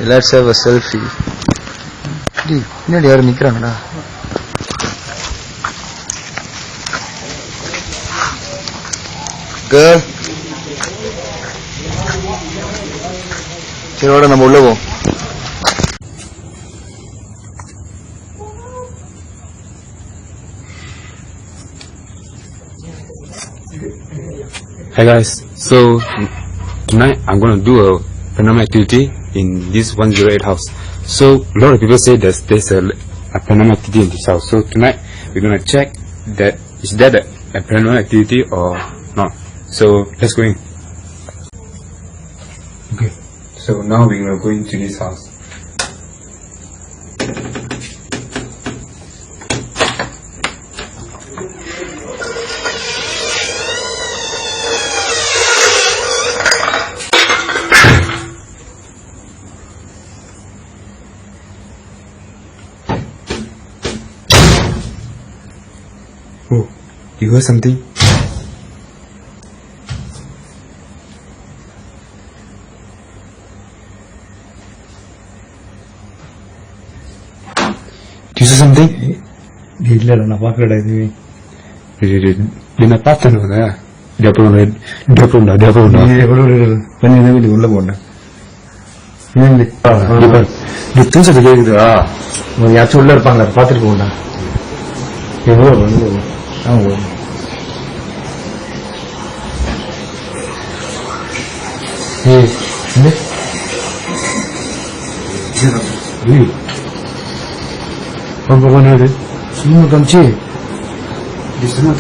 Let's have a selfie. பின்னாடி யாரும் நிக்கிறாங்கடா. Girl. சரி வாடா நம்ம உள்ள போவோம். Hey guys, so tonight I'm gonna do a paranormal activity in this 108 house. So a lot of people say there's a paranormal activity in this house. So tonight we're gonna check that is that a paranormal activity or not. So let's go in. Okay. So now we're gonna go into this house. Oh, you heard something? Do you see something? இல்ல நான் பாக்கலடா இதுவே. என்ன பார்த்தனோடா? டேப்போண்டா. கொஞ்சம் உள்ள bonda. Distance கேக்குதா? யாச்சும் உள்ள இருப்பாங்க பாத்துட்டு போண்டா. எவ்வளோ வந்து சும்மா தந்துச்சு சும்மா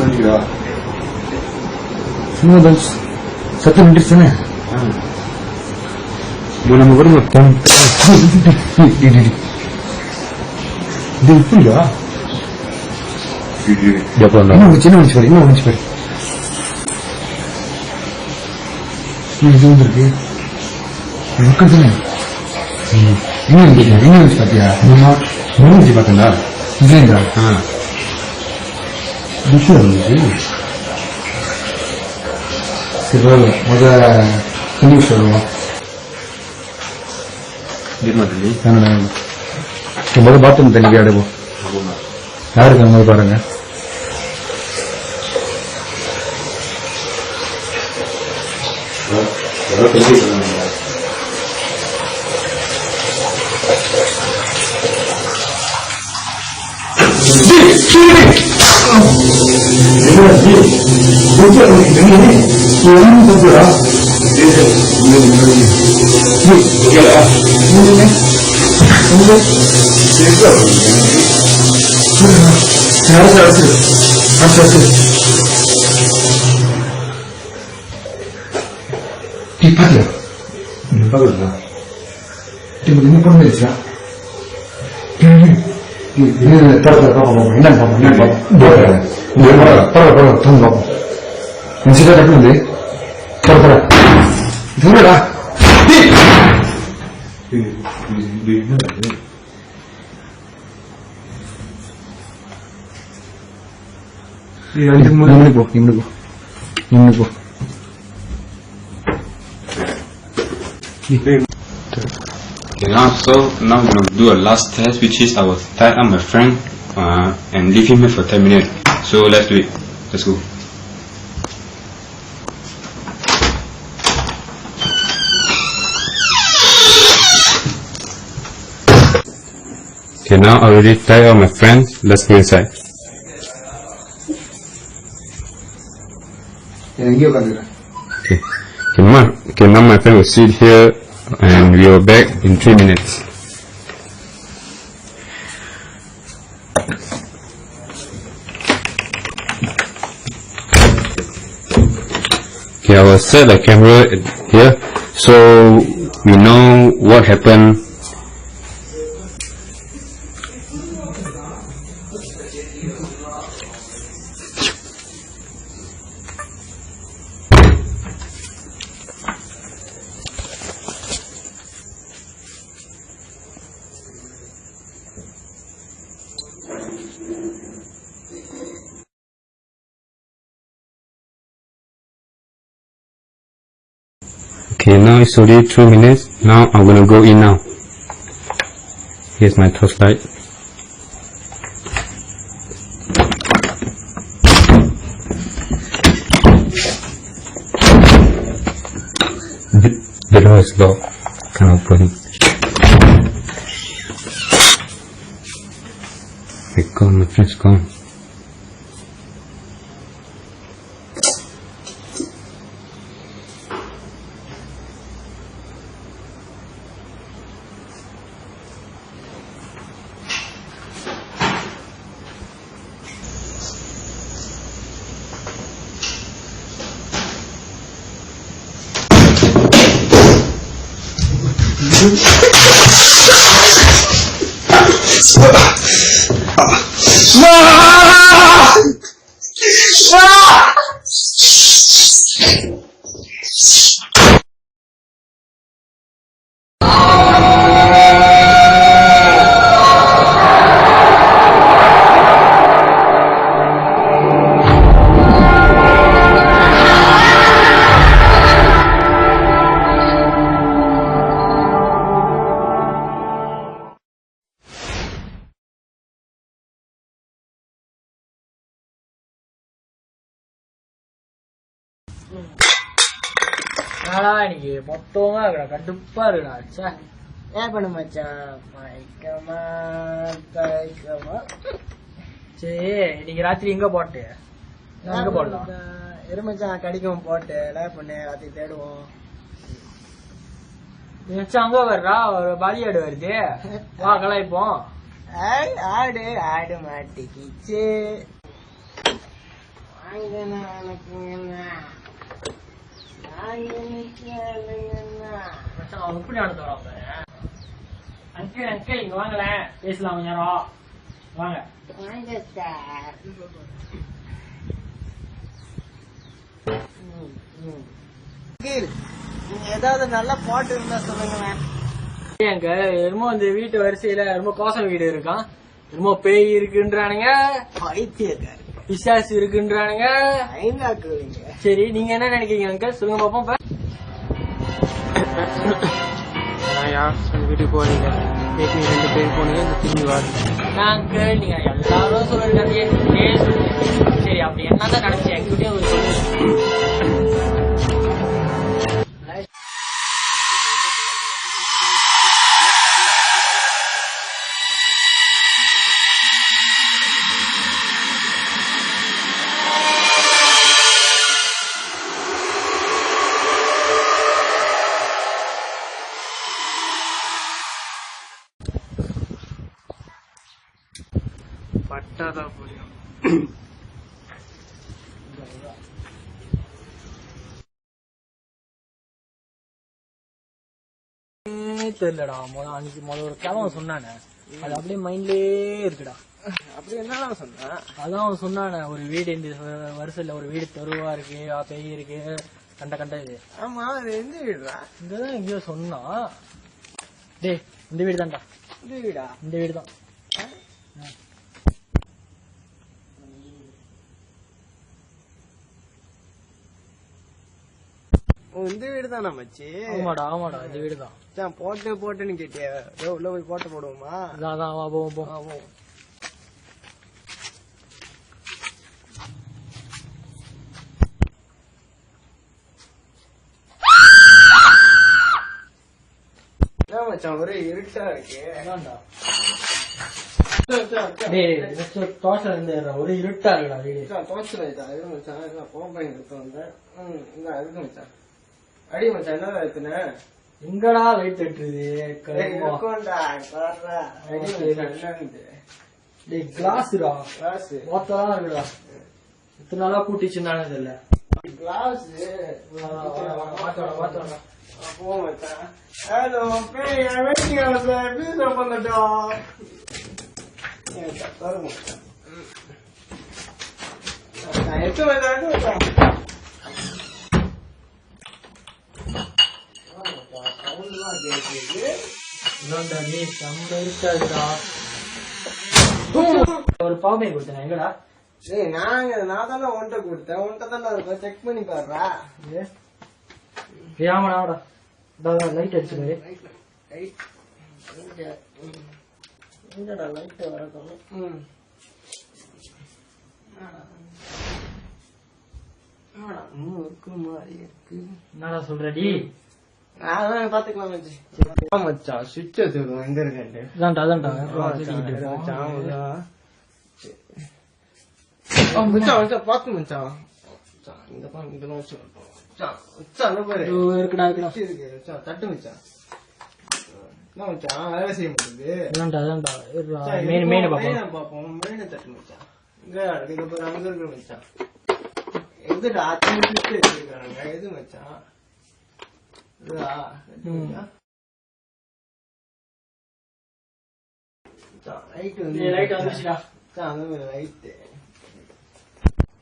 தந்துச்சு சத்தம் நின்றுச்சுன்னு நம்ம வருங்க இது இப்படியா இன்னும் ஒழிச்சு பாரு இது வந்துருக்கு மக்கள் இன்னும் வச்சு பாத்தியா வச்சு பார்த்தா இல்லைங்களா விஷயம் இருந்துச்சு சரி முதல் சொல்லுவோம் முதல் பாத்ரூம் தண்ணி ஆடுவோம் யாருக்கு அந்த மாதிரி பாருங்க Okay, now we're gonna do a last test, which is I will tie up my friend and leave him here for 10 minutes. So let's do it. Let's go. Okay, now I already tied up my friend. Let's go inside. Okay, now my friend will sit here and we are back in 3 minutes. Okay, I will set the camera here so we know what happened. Okay, now it's already 2 minutes. Now I'm gonna go in now. Here's my torchlight. The door is locked. Can't open it. They're gone, my friend's gone. இன்னைக்கு மொத்தமா இருக்கா கடுப்பா இருக்கா சே ஏன் பண்ண மச்சான் மயக்கமா சரி இன்னைக்கு ராத்திரி எங்க போட்டு எங்க போடலாம் எருமச்சான் கடிக்கும் போட்டு லேப் பண்ணு ராத்திரி தேடுவோம் மச்சான் அங்க வர்றா ஒரு பாலியாடு வருது வா கலாய்ப்போம் ஆடு ஆடு மாட்டிக்கிச்சு அங்கிள் அங்கிள் இங்க வாங்கல பேசலாம் கொஞ்ச நேரம் வாங்க ஏதாவது நல்ல பாட்டு இருந்தா சொல்லுங்களேன் எங்க என்னமோ இந்த வீட்டு வரிசையில ரொம்ப கோசம் வீடு இருக்கான் என்னமோ பேய் இருக்குன்றானுங்க பிசாசு இருக்குன்றானுங்க சரி நீங்க என்ன நினைக்கிறீங்க அங்கிள் சொல்லுங்க பாப்போம் வீட்டுக்கு போறீங்க ரெண்டு பேர் போனீங்க திரும்பி வாங்க நீங்க எல்லாரும் சொல்லுங்க சரி அப்படி என்னதான் நடந்துச்சு எங்கிட்டே ஒரு சொல்லுங்க பட்டாதான் புரியும் தெரியலடா அன்னைக்கு ஒரு கிழவன் சொன்னானே அது அப்படியே மைண்ட்லயே இருக்குடா அப்படி என்ன சொன்ன அதான் அவன் சொன்னானே ஒரு வீடு இந்த வருஷத்துல ஒரு வீடு தெருவா இருக்கு பேய் இருக்கு கண்ட இது ஆமா அது எந்த வீடுடா இங்கதான் எங்கேயோ சொன்னா டே இந்த வீடு தான்டா இந்த வீடா இந்த வீடு தான் இந்த வீடு தானா மச்சி ஆமாடா ஆமாடா இந்த வீடு தான் போட்டுன்னு கேட்டியா உள்ள போய் போட்டு போடுவோமா அதான் வா போவோம் மச்சான் ஒரே இருட்டா இருக்கு ஒரு இருட்டா இருக்குடா அடி மச்சான் என்னடா இருக்குன்னு எங்கடா லைட் எட்டுது கிளாஸ்டா கிளாஸ் மொத்தம் இருக்குடா இத்தனை நாளா கூட்டிச்சுன்னு தெரியல கிளாஸ் போ மச்சான் ஹலோ பண்ணட்டா ஒரு பாம்பை கொடுத்தேன் எங்கடா நான் தானே ஒன்றை கொடுத்தேன் ஒன்றை தானே இருக்கும் செக் பண்ணி பாருடா ஆமாடா லைட் அடிச்சுடு என்னடா லைட் வரணும். என்னடா சொல்றடி? பாத்துக்கலாம் மச்சான். சுவிட்ச் வச்சுருக்கோம் எங்க இருக்கு. அதான்டா மச்சான் பாத்து மச்சான். இங்கதான் இருக்குடா தட்டு மச்சான். என்ன மச்சான் வேலை செய்ய மாட்டேங்குது. அதான்டா பாப்போம். மெயின தட்டு மச்சான். இங்க அங்க இருக்கு மச்சான். எதுடா வச்சிருக்காங்க. எது மச்சான்?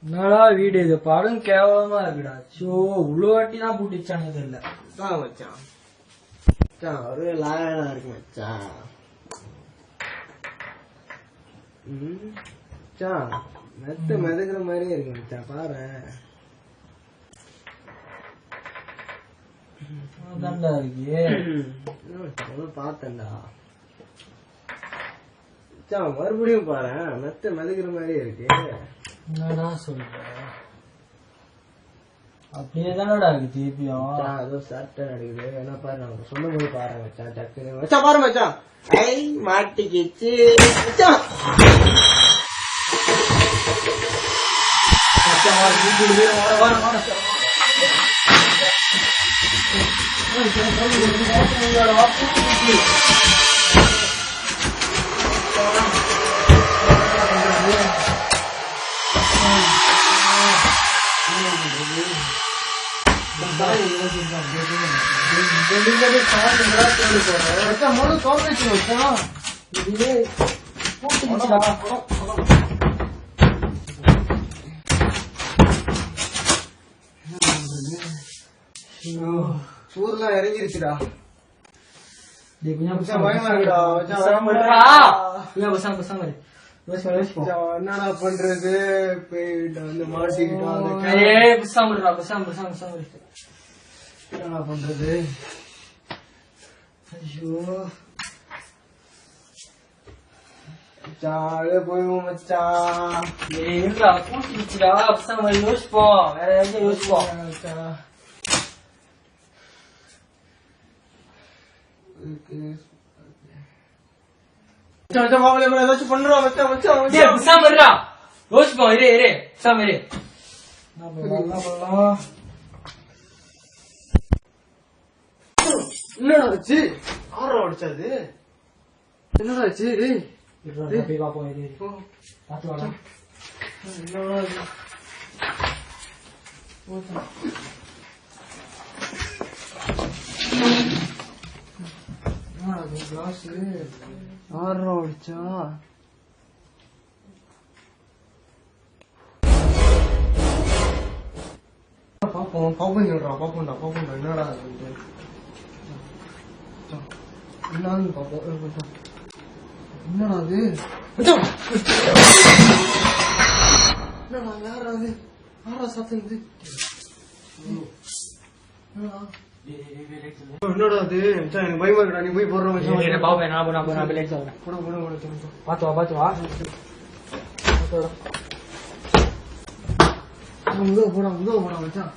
என்னடா வீடு இது படம் கேவலமா இருக்குடா. சோ இவ்வளவு வாட்டி தான் பூட்டிச்சானு தெரியல. மச்சான் ஒரு லாயலா இருக்கு மச்சான். மச்சான் மெதுக்கிற மாதிரியே இருக்கு மச்சான். பாரு தான்டா இருக்கு. பார்த்தேன்டா மறுபடியும் பாரு மெதுக்கிற மாதிரியே இருக்கு. என்னடா சொல்ற? அப்படியே தானடா இருக்கு திருப்பியும். ஏதோ சட்டை நடிக்குது. என்ன பாரு நான் சொல்லும் போது பாருங்க மச்சான். டக்குனு மச்சான் பாரு மச்சான். ஐ மாட்டிக்கிச்சு மச்சான். சூர்லாம் இறங்கிருச்சுடா. என்னடா பண்றது? என்னடா பண்றது? ஐயோ ஜாலியா போயிடுவோம் மச்சான். யோசிப்போம் வேற ஏதாச்சும் யோசிப்போம். ஏதாச்சும் பண்றோம் மச்சான். மச்சான் யோசிப்போம். இரு இரு சாமி இரு. என்னடா ஆச்சு? ஆறா அடிச்சாது. என்னடா ஆச்சு? பாப்போம். இரு பாத்து வாடா. ஆறா அடிச்சா பாப்போம். பாப்போம்டா. என்னடா என்னன்னு பாப்போம். என்னடா அது? என்னடா யாராது? ஆறா சாத்துது. என்னடா அது? எனக்கு பயமா இருக்கா. நீ போய் போடுற மச்சான். பாப்பேன். நான் பிளேட் சொல்றேன். பாத்து வா. போடா மச்சான்.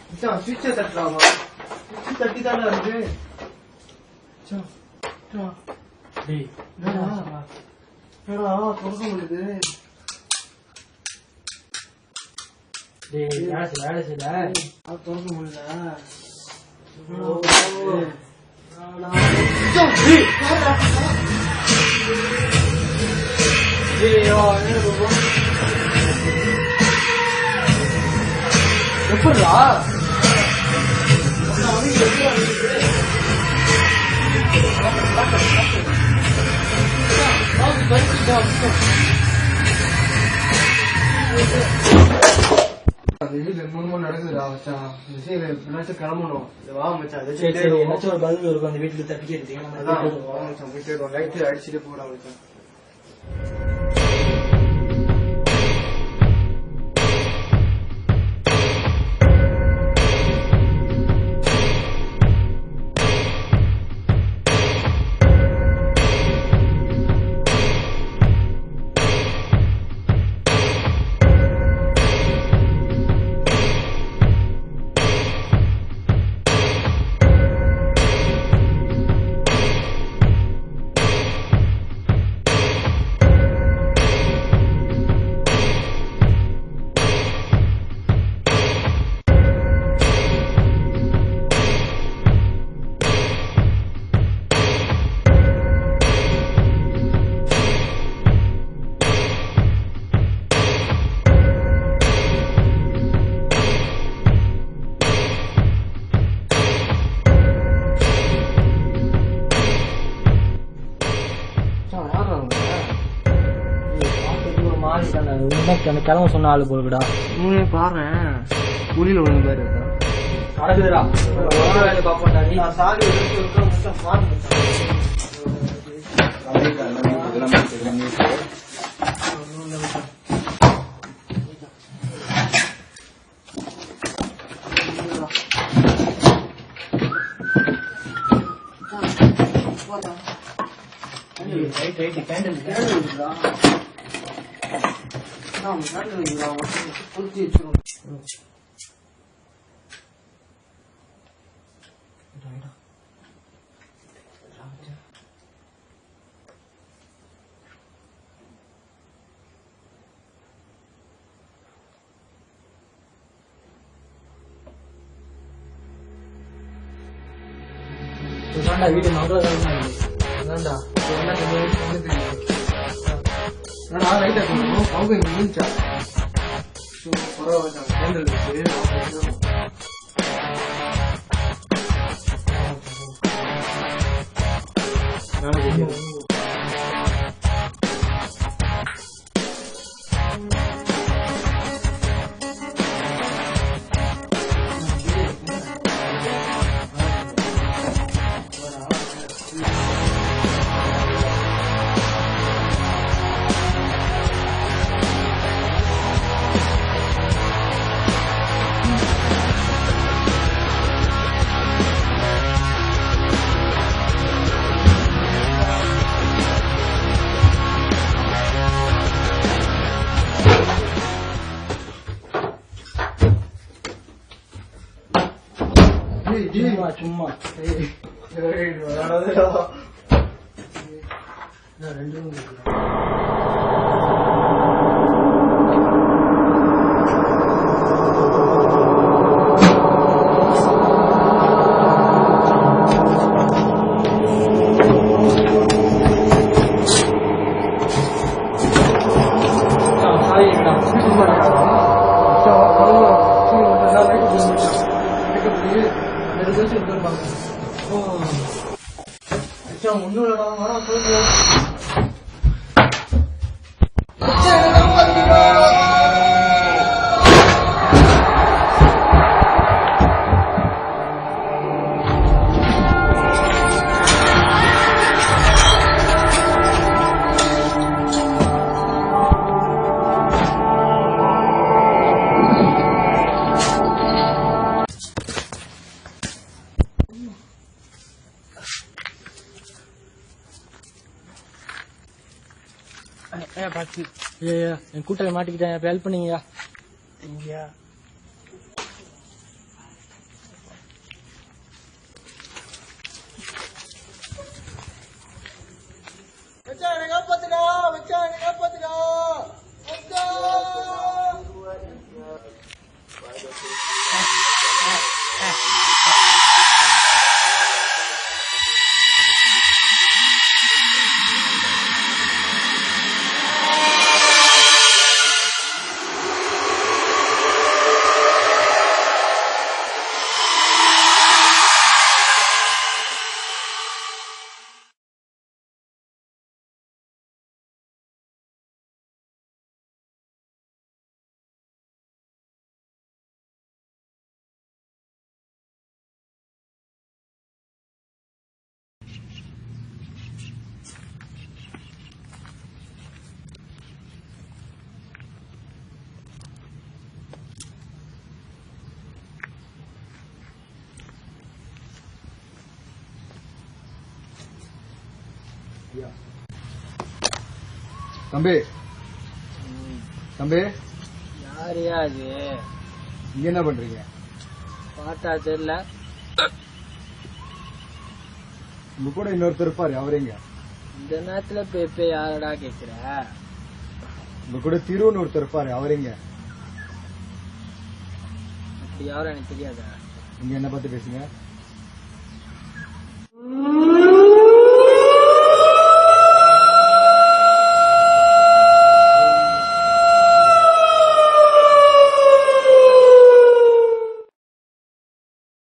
மச்சான் சுவிட்சை தட்டலாமா? சுவிட்ச் தட்டி தானே இருக்கு. என்னடா தொடக்க முடியுது. வேலை செய்யல தொடக்க முடியல. எப்படா நடக்குதுடா மச்சான். கிளம்பணும். வா மச்சான். ஏதாச்சும் ஒரு பதில் இருக்கும் அந்த வீட்டுக்கு தப்பிக்கிறது. லைட் அடிச்சுட்டு போடா மச்சான். அந்த கிழமை சொன்ன ஆளு போலுடா. பாரு குழியில ஒண்ணு பேரு நடக்குதுடா பாப்பா. நீ சாரி வீடு மங்களம் சும்மா என் கூட்டல மாட்டிக்கிட்டேன். ஹெல்ப் பண்ணீங்க. தம்பி தம்பி யாரையா அது? இங்க என்ன பண்றீங்க? பார்த்தா தெரியல. உங்க கூட இன்னொருத்தர் இருப்பாரு, அவரீங்க? இந்த நேரத்துல போய் யாரடா கேக்குற? உங்க கூட திருன்னு ஒருத்தர் இருப்பாரு, அவரீங்க? அப்படி யாரும் எனக்கு தெரியாத. நீங்க என்ன பத்தி பேசுங்க?